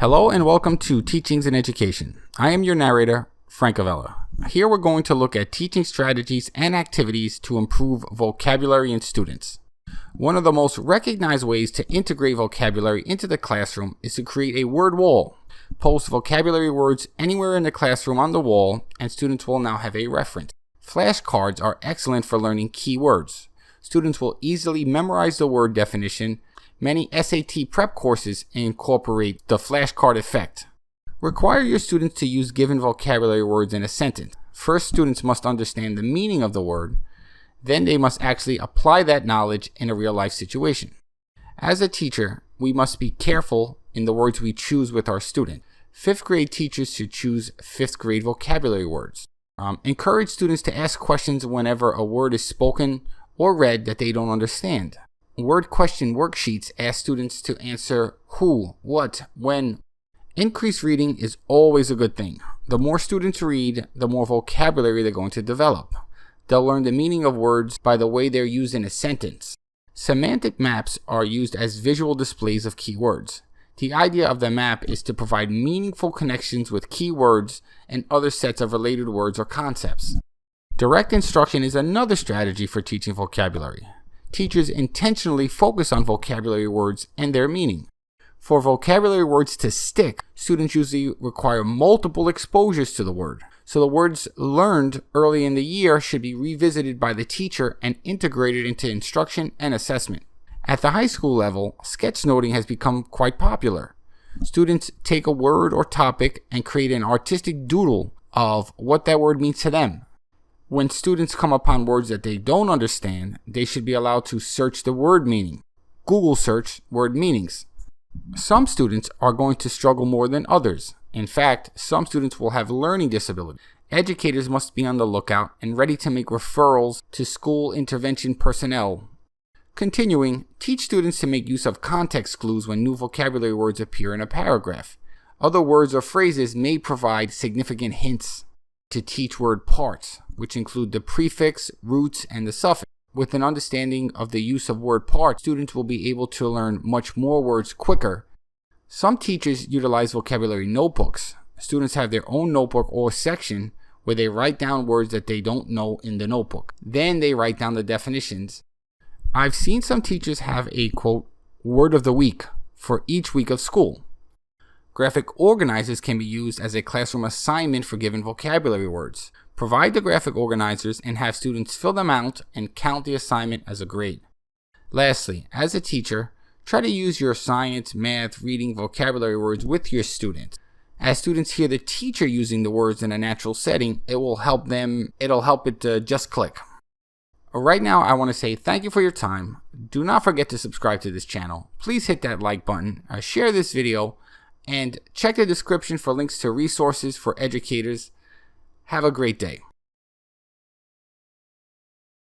Hello and welcome to Teachings in Education. I am your narrator, Frank Avella. Here we're going to look at teaching strategies and activities to improve vocabulary in students. One of the most recognized ways to integrate vocabulary into the classroom is to create a word wall. Post vocabulary words anywhere in the classroom on the wall, and students will now have a reference. Flashcards are excellent for learning key words. Students will easily memorize the word definition. Many SAT prep courses incorporate the flashcard effect. Require your students to use given vocabulary words in a sentence. First, students must understand the meaning of the word. Then they must actually apply that knowledge in a real-life situation. As a teacher, we must be careful in the words we choose with our students. 5th grade teachers should choose 5th grade vocabulary words. Encourage students to ask questions whenever a word is spoken or read that they don't understand. Word question worksheets ask students to answer who, what, when. Increased reading is always a good thing. The more students read, the more vocabulary they're going to develop. They'll learn the meaning of words by the way they're used in a sentence. Semantic maps are used as visual displays of keywords. The idea of the map is to provide meaningful connections with keywords and other sets of related words or concepts. Direct instruction is another strategy for teaching vocabulary. Teachers intentionally focus on vocabulary words and their meaning. For vocabulary words to stick, students usually require multiple exposures to the word. So the words learned early in the year should be revisited by the teacher and integrated into instruction and assessment. At the high school level, sketchnoting has become quite popular. Students take a word or topic and create an artistic doodle of what that word means to them. When students come upon words that they don't understand, they should be allowed to search the word meaning. Google search word meanings. Some students are going to struggle more than others. In fact, some students will have learning disabilities. Educators must be on the lookout and ready to make referrals to school intervention personnel. Continuing, teach students to make use of context clues when new vocabulary words appear in a paragraph. Other words or phrases may provide significant hints. To teach word parts, which include the prefix, roots, and the suffix. With an understanding of the use of word parts, students will be able to learn much more words quicker. Some teachers utilize vocabulary notebooks. Students have their own notebook or section where they write down words that they don't know in the notebook. Then they write down the definitions. I've seen some teachers have a, quote, word of the week for each week of school. Graphic organizers can be used as a classroom assignment for given vocabulary words. Provide the graphic organizers and have students fill them out and count the assignment as a grade. Lastly, as a teacher, try to use your science, math, reading, vocabulary words with your students. As students hear the teacher using the words in a natural setting, it'll help it just click. Right now, I want to say thank you for your time. Do not forget to subscribe to this channel. Please hit that like button, share this video, and check the description for links to resources for educators. Have a great day.